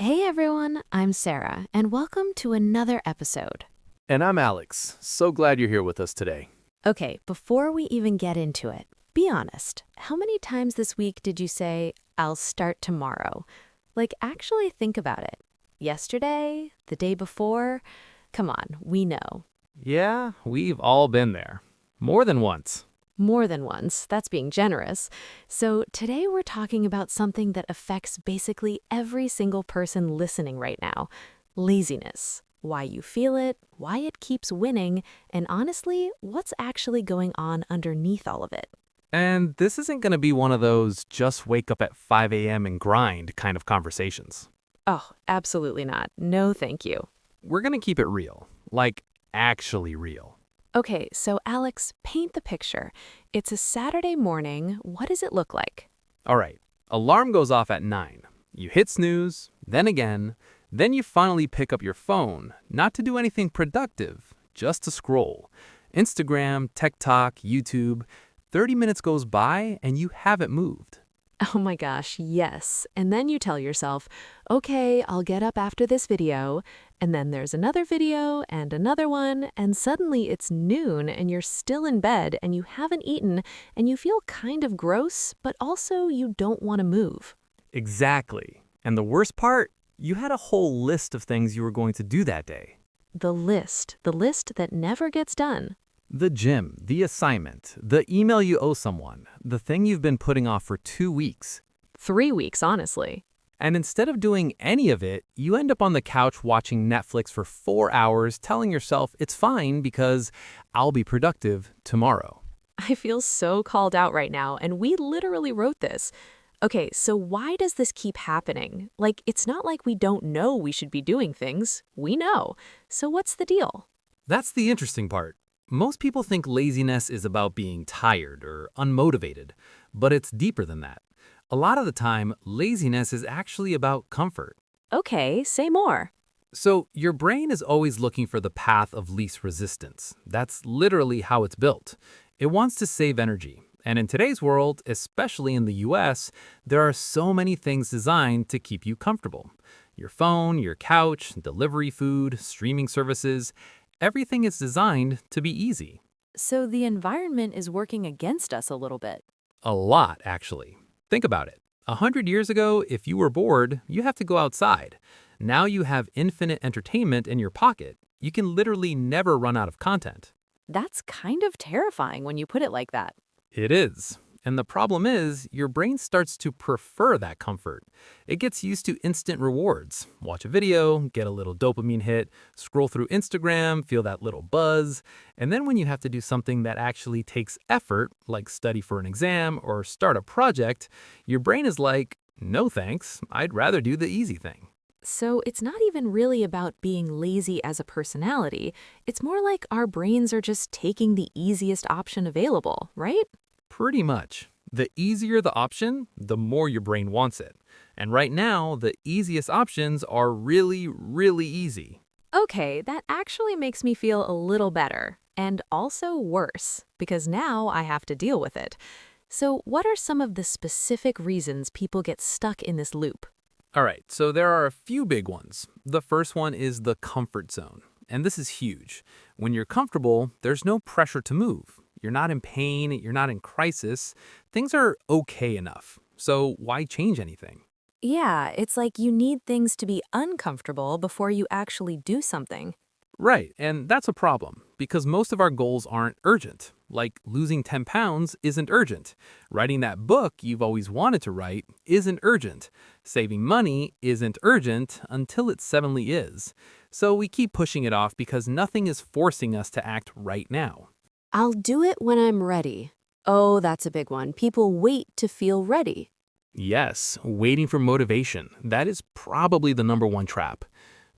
Hey everyone, I'm Sarah, and welcome to another episode. And I'm Alex. So glad you're here with us today. Okay, before we even get into it, be honest. How many times this week did you say, I'll start tomorrow? Like, actually think about it. Yesterday? The day before? Come on, we know. Yeah, we've all been there. More than once. More than once, that's being generous. So today we're talking about something that affects basically every single person listening right now. Laziness. Why you feel it, why it keeps winning, and honestly, what's actually going on underneath all of it. And this isn't going to be one of those just wake up at 5 a.m. and grind kind of conversations. Oh, absolutely not. No, thank you. We're going to keep it real. Like, actually real. Okay, so Alex, paint the picture. It's a Saturday morning. What does it look like? All right, alarm goes off at 9. You hit snooze, then again. Then you finally pick up your phone, not to do anything productive, just to scroll. Instagram, TikTok, YouTube. 30 minutes goes by and you haven't moved. Oh my gosh, yes. And then you tell yourself, okay, I'll get up after this video. And then there's another video and another one. And suddenly it's noon and you're still in bed and you haven't eaten and you feel kind of gross, but also you don't want to move. Exactly. And the worst part, you had a whole list of things you were going to do that day. The list that never gets done. The gym, the assignment, the email you owe someone, the thing you've been putting off for 2 weeks. 3 weeks, honestly. And instead of doing any of it, you end up on the couch watching Netflix for 4 hours, telling yourself it's fine because I'll be productive tomorrow. I feel so called out right now, and we literally wrote this. Okay, so why does this keep happening? Like, it's not like we don't know we should be doing things. We know. So what's the deal? That's the interesting part. Most people think laziness is about being tired or unmotivated, but it's deeper than that. A lot of the time, laziness is actually about comfort. Okay, say more. So your brain is always looking for the path of least resistance. That's literally how it's built. It wants to save energy. And in today's world, especially in the US, there are so many things designed to keep you comfortable. Your phone, your couch, delivery food, streaming services, everything is designed to be easy. So the environment is working against us a little bit. A lot, actually. Think about it. 100 years ago, if you were bored, you have to go outside. Now you have infinite entertainment in your pocket. You can literally never run out of content. That's kind of terrifying when you put it like that. It is. And the problem is, your brain starts to prefer that comfort. It gets used to instant rewards. Watch a video, get a little dopamine hit, scroll through Instagram, feel that little buzz. And then when you have to do something that actually takes effort, like study for an exam or start a project, your brain is like, no thanks, I'd rather do the easy thing. So it's not even really about being lazy as a personality. It's more like our brains are just taking the easiest option available, right? Pretty much. The easier the option, the more your brain wants it. And right now, the easiest options are really, really easy. Okay, that actually makes me feel a little better. And also worse, because now I have to deal with it. So what are some of the specific reasons people get stuck in this loop? All right, so there are a few big ones. The first one is the comfort zone. And this is huge. When you're comfortable, there's no pressure to move. You're not in pain, you're not in crisis. Things are okay enough. So why change anything? Yeah, it's like you need things to be uncomfortable before you actually do something. Right, and that's a problem because most of our goals aren't urgent. Like losing 10 pounds isn't urgent. Writing that book you've always wanted to write isn't urgent. Saving money isn't urgent until it suddenly is. So we keep pushing it off because nothing is forcing us to act right now. I'll do it when I'm ready. Oh, that's a big one. People wait to feel ready. Yes, waiting for motivation. That is probably the number one trap.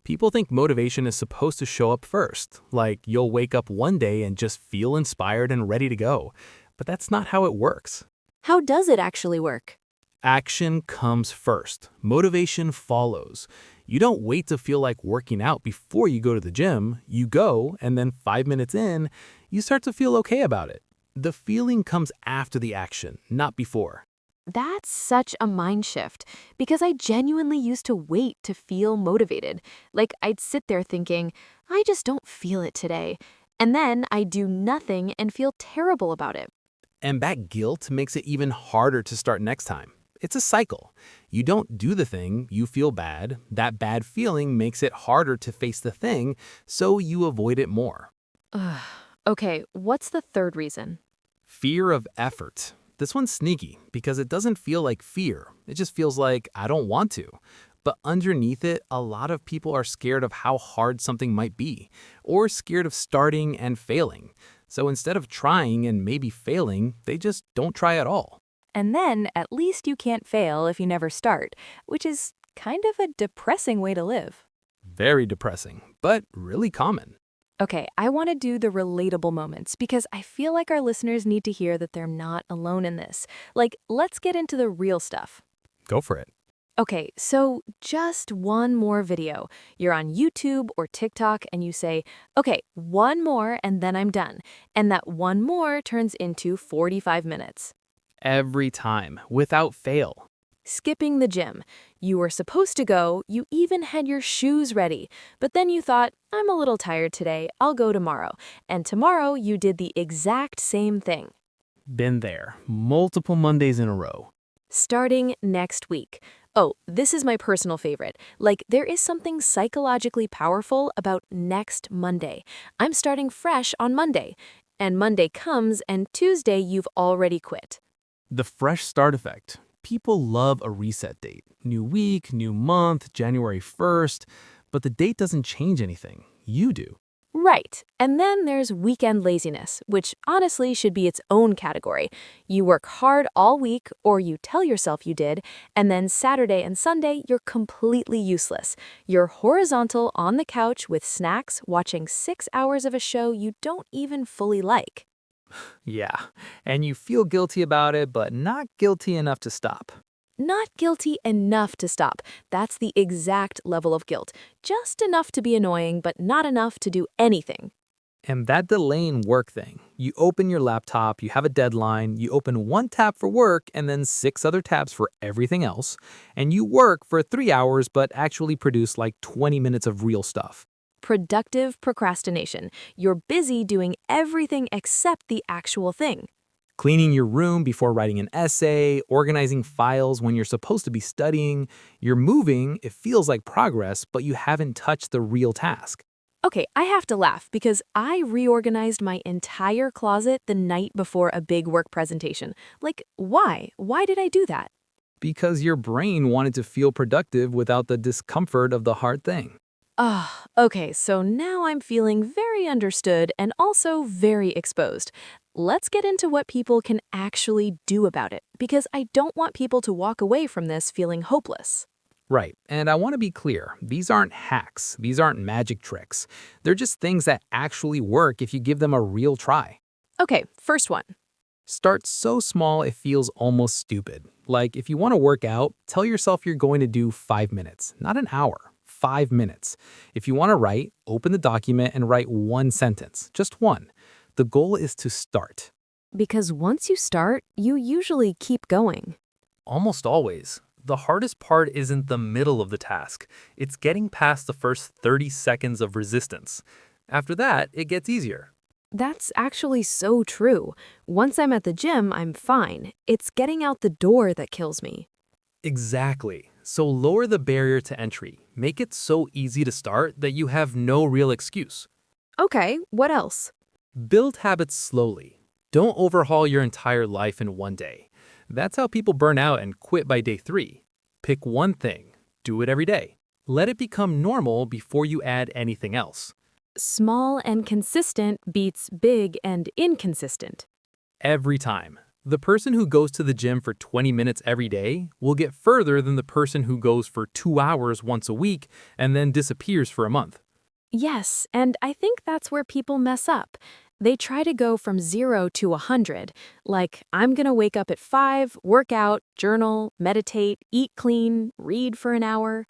People think motivation is supposed to show up first, like you'll wake up one day and just feel inspired and ready to go. But that's not how it works. How does it actually work? Action comes first. Motivation follows. You don't wait to feel like working out before you go to the gym. You go, and then 5 minutes in, you start to feel okay about it. The feeling comes after the action, not before. That's such a mind shift because I genuinely used to wait to feel motivated. Like I'd sit there thinking, I just don't feel it today. And then I do nothing and feel terrible about it. And that guilt makes it even harder to start next time. It's a cycle. You don't do the thing, you feel bad. That bad feeling makes it harder to face the thing, so you avoid it more. Ugh. Okay, what's the third reason? Fear of effort. This one's sneaky because it doesn't feel like fear. It just feels like I don't want to. But underneath it, a lot of people are scared of how hard something might be, or scared of starting and failing. So instead of trying and maybe failing, they just don't try at all. And then at least you can't fail if you never start, which is kind of a depressing way to live. Very depressing, but really common. Okay, I want to do the relatable moments because I feel like our listeners need to hear that they're not alone in this. Like, let's get into the real stuff. Go for it. Okay, so just one more video. You're on YouTube or TikTok and you say, okay, one more and then I'm done. And that one more turns into 45 minutes. Every time, without fail. Skipping the gym. You were supposed to go, you even had your shoes ready, but then you thought, I'm a little tired today, I'll go tomorrow. And tomorrow you did the exact same thing. Been there, multiple Mondays in a row. Starting next week. Oh, this is my personal favorite. Like, there is something psychologically powerful about next Monday. I'm starting fresh on Monday. And Monday comes, and Tuesday you've already quit. The fresh start effect. People love a reset date. New week, new month, January 1st. But the date doesn't change anything. You do. Right. And then there's weekend laziness, which honestly should be its own category. You work hard all week, or you tell yourself you did, and then Saturday and Sunday you're completely useless. You're horizontal on the couch with snacks, watching 6 hours of a show you don't even fully like. Yeah, and you feel guilty about it, but not guilty enough to stop. Not guilty enough to stop. That's the exact level of guilt. Just enough to be annoying, but not enough to do anything. And that delaying work thing. You open your laptop, you have a deadline, you open one tab for work and then 6 other tabs for everything else, and you work for 3 hours but actually produce like 20 minutes of real stuff. Productive procrastination. You're busy doing everything except the actual thing. Cleaning your room before writing an essay, organizing files when you're supposed to be studying. You're moving, it feels like progress, but you haven't touched the real task. Okay, I have to laugh because I reorganized my entire closet the night before a big work presentation. Like, why? Why did I do that? Because your brain wanted to feel productive without the discomfort of the hard thing. Ah, okay, so now I'm feeling very understood and also very exposed. Let's get into what people can actually do about it, because I don't want people to walk away from this feeling hopeless. Right, and I want to be clear, these aren't hacks, these aren't magic tricks. They're just things that actually work if you give them a real try. Okay, first one. Start so small it feels almost stupid. Like if you want to work out, tell yourself you're going to do 5 minutes, not an hour. 5 minutes. If you want to write, open the document and write one sentence, just one. The goal is to start. Because once you start, you usually keep going. Almost always. The hardest part isn't the middle of the task. It's getting past the first 30 seconds of resistance. After that, it gets easier. That's actually so true. Once I'm at the gym, I'm fine. It's getting out the door that kills me. Exactly. So lower the barrier to entry. Make it so easy to start that you have no real excuse. Okay, what else? Build habits slowly. Don't overhaul your entire life in one day. That's how people burn out and quit by day 3. Pick one thing. Do it every day. Let it become normal before you add anything else. Small and consistent beats big and inconsistent. Every time. The person who goes to the gym for 20 minutes every day will get further than the person who goes for 2 hours once a week and then disappears for a month. Yes, and I think that's where people mess up. They try to go from 0 to 100, like, I'm gonna wake up at 5, work out, journal, meditate, eat clean, read for an hour,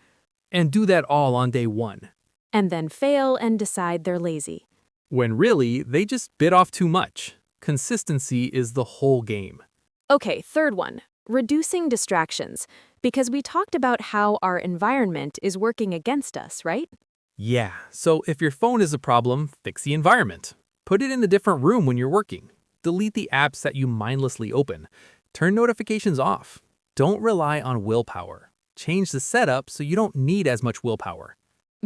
And do that all on day 1. and then fail and decide they're lazy. When really, they just bit off too much. Consistency is the whole game. Okay, third one. reducing distractions, because we talked about how our environment is working against us, right? Yeah, so if your phone is a problem, fix the environment. Put it in a different room when you're working. Delete the apps that you mindlessly open. Turn notifications off. Don't rely on willpower. Change the setup so you don't need as much willpower.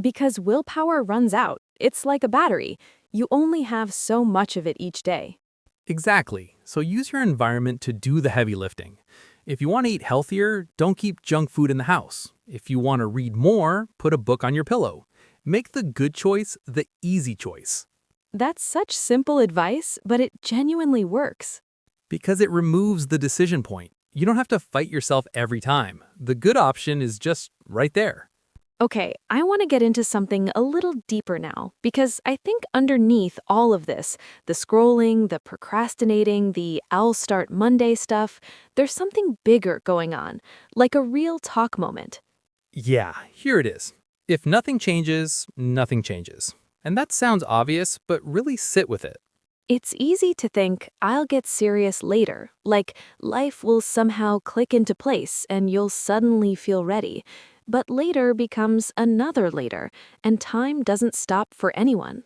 Because willpower runs out. It's like a battery. You only have so much of it each day. Exactly, so use your environment to do the heavy lifting. If you want to eat healthier, don't keep junk food in the house. If you want to read more, put a book on your pillow. Make the good choice the easy choice. That's such simple advice, but it genuinely works. Because it removes the decision point. You don't have to fight yourself every time. The good option is just right there. Okay, I want to get into something a little deeper now, because I think underneath all of this, the scrolling, the procrastinating, the I'll start Monday stuff, there's something bigger going on, like a real talk moment. Yeah, here it is. If nothing changes, nothing changes. And that sounds obvious, but really sit with it. It's easy to think, I'll get serious later, like life will somehow click into place and you'll suddenly feel ready. But later becomes another later, and time doesn't stop for anyone.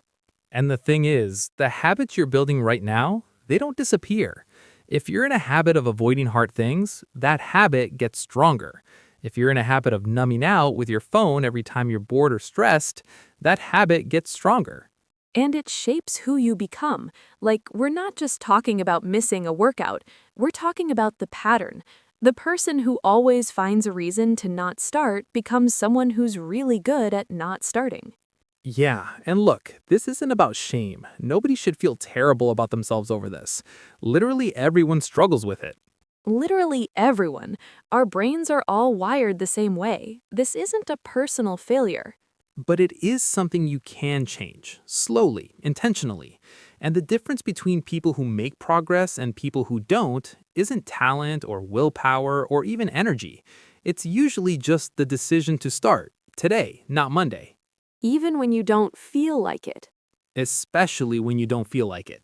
And the thing is, the habits you're building right now, they don't disappear. If you're in a habit of avoiding hard things, that habit gets stronger. If you're in a habit of numbing out with your phone every time you're bored or stressed, that habit gets stronger. And it shapes who you become. Like, we're not just talking about missing a workout, we're talking about the pattern. The person who always finds a reason to not start becomes someone who's really good at not starting. Yeah, and look, this isn't about shame. Nobody should feel terrible about themselves over this. Literally everyone struggles with it. Literally everyone. Our brains are all wired the same way. This isn't a personal failure. But it is something you can change, slowly, intentionally. And the difference between people who make progress and people who don't isn't talent or willpower or even energy. It's usually just the decision to start, today, not Monday. Even when you don't feel like it. Especially when you don't feel like it.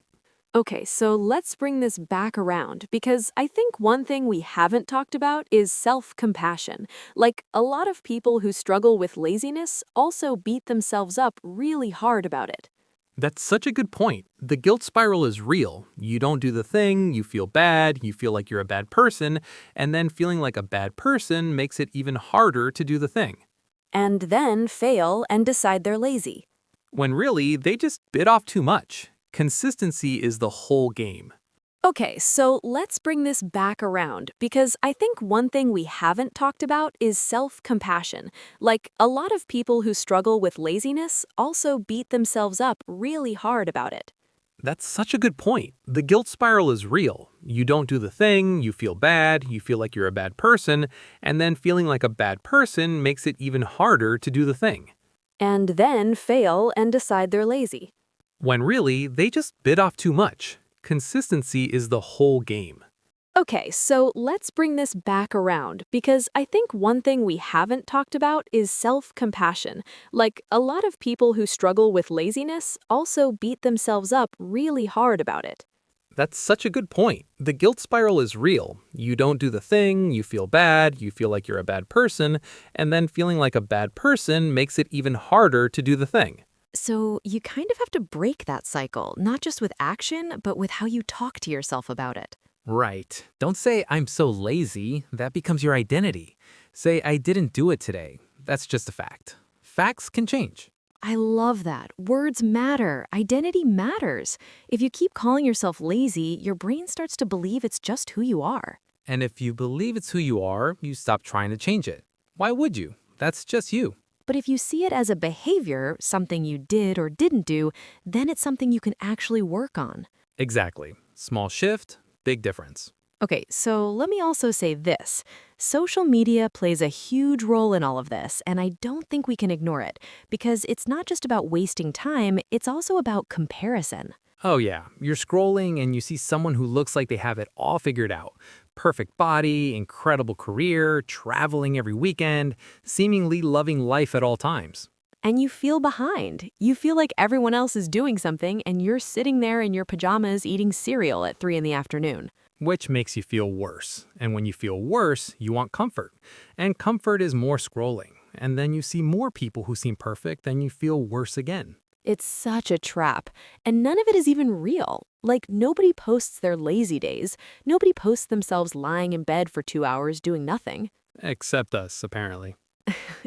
Okay, so let's bring this back around because I think one thing we haven't talked about is self-compassion. Like, a lot of people who struggle with laziness also beat themselves up really hard about it. That's such a good point. The guilt spiral is real. You don't do the thing, you feel bad, you feel like you're a bad person, and then feeling like a bad person makes it even harder to do the thing. And then fail and decide they're lazy. When really, they just bit off too much. Consistency is the whole game. Okay, so let's bring this back around because I think one thing we haven't talked about is self-compassion. Like, a lot of people who struggle with laziness also beat themselves up really hard about it. That's such a good point. The guilt spiral is real. You don't do the thing, you feel bad, you feel like you're a bad person, and then feeling like a bad person makes it even harder to do the thing. And then fail and decide they're lazy. When really, they just bit off too much. Consistency is the whole game. Okay, so let's bring this back around because I think one thing we haven't talked about is self-compassion. Like, a lot of people who struggle with laziness also beat themselves up really hard about it. That's such a good point. The guilt spiral is real. You don't do the thing, you feel bad, you feel like you're a bad person, and then feeling like a bad person makes it even harder to do the thing. So you kind of have to break that cycle, not just with action, but with how you talk to yourself about it. Right. Don't say, I'm so lazy. That becomes your identity. Say, I didn't do it today. That's just a fact. Facts can change. I love that. Words matter. Identity matters. If you keep calling yourself lazy, your brain starts to believe it's just who you are. And if you believe it's who you are, you stop trying to change it. Why would you? That's just you. But if you see it as a behavior, something you did or didn't do, then it's something you can actually work on. Exactly. Small shift, big difference. Okay, so let me also say this. Social media plays a huge role in all of this, and I don't think we can ignore it, because it's not just about wasting time, it's also about comparison. Oh yeah, you're scrolling and you see someone who looks like they have it all figured out. Perfect body, incredible career, traveling every weekend, seemingly loving life at all times. And you feel behind. You feel like everyone else is doing something, and you're sitting there in your pajamas eating cereal at 3 in the afternoon. which makes you feel worse. And when you feel worse, you want comfort. And comfort is more scrolling. And then you see more people who seem perfect, and you feel worse again. It's such a trap, and none of it is even real. Like, nobody posts their lazy days. Nobody posts themselves lying in bed for 2 hours doing nothing. Except us, apparently.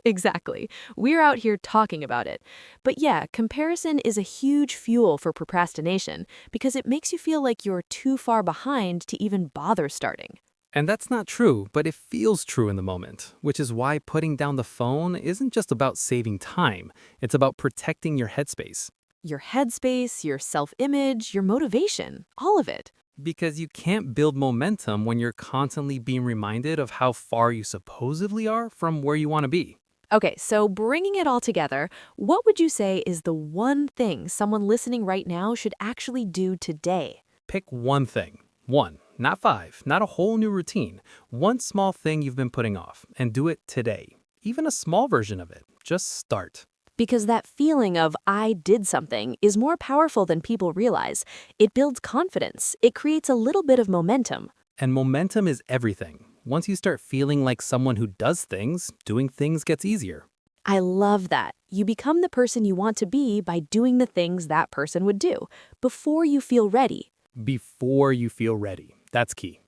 Exactly. We're out here talking about it. But yeah, comparison is a huge fuel for procrastination because it makes you feel like you're too far behind to even bother starting. And that's not true, but it feels true in the moment, which is why putting down the phone isn't just about saving time, it's about protecting your headspace. Your headspace, your self-image, your motivation, all of it. Because you can't build momentum when you're constantly being reminded of how far you supposedly are from where you want to be. Okay, so bringing it all together, what would you say is the one thing someone listening right now should actually do today? Pick one thing. One, not five, not a whole new routine. One small thing you've been putting off, and do it today. Even a small version of it. Just start. Because that feeling of I did something is more powerful than people realize. It builds confidence. It creates a little bit of momentum. And momentum is everything. Once you start feeling like someone who does things, doing things gets easier. I love that. You become the person you want to be by doing the things that person would do before you feel ready. Before you feel ready. That's key.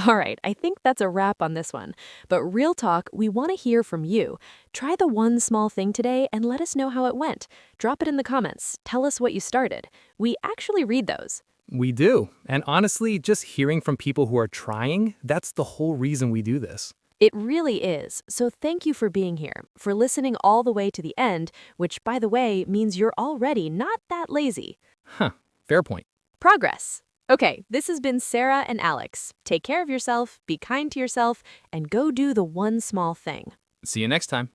All right, I think that's a wrap on this one. But real talk, we want to hear from you. Try the one small thing today and let us know how it went. Drop it in the comments. Tell us what you started. We actually read those. We do. And honestly, just hearing from people who are trying, that's the whole reason we do this. It really is. So thank you for being here, for listening all the way to the end, which, by the way, means you're already not that lazy. Huh, fair point. Progress. Okay, this has been Sarah and Alex. Take care of yourself, be kind to yourself, and go do the one small thing. See you next time.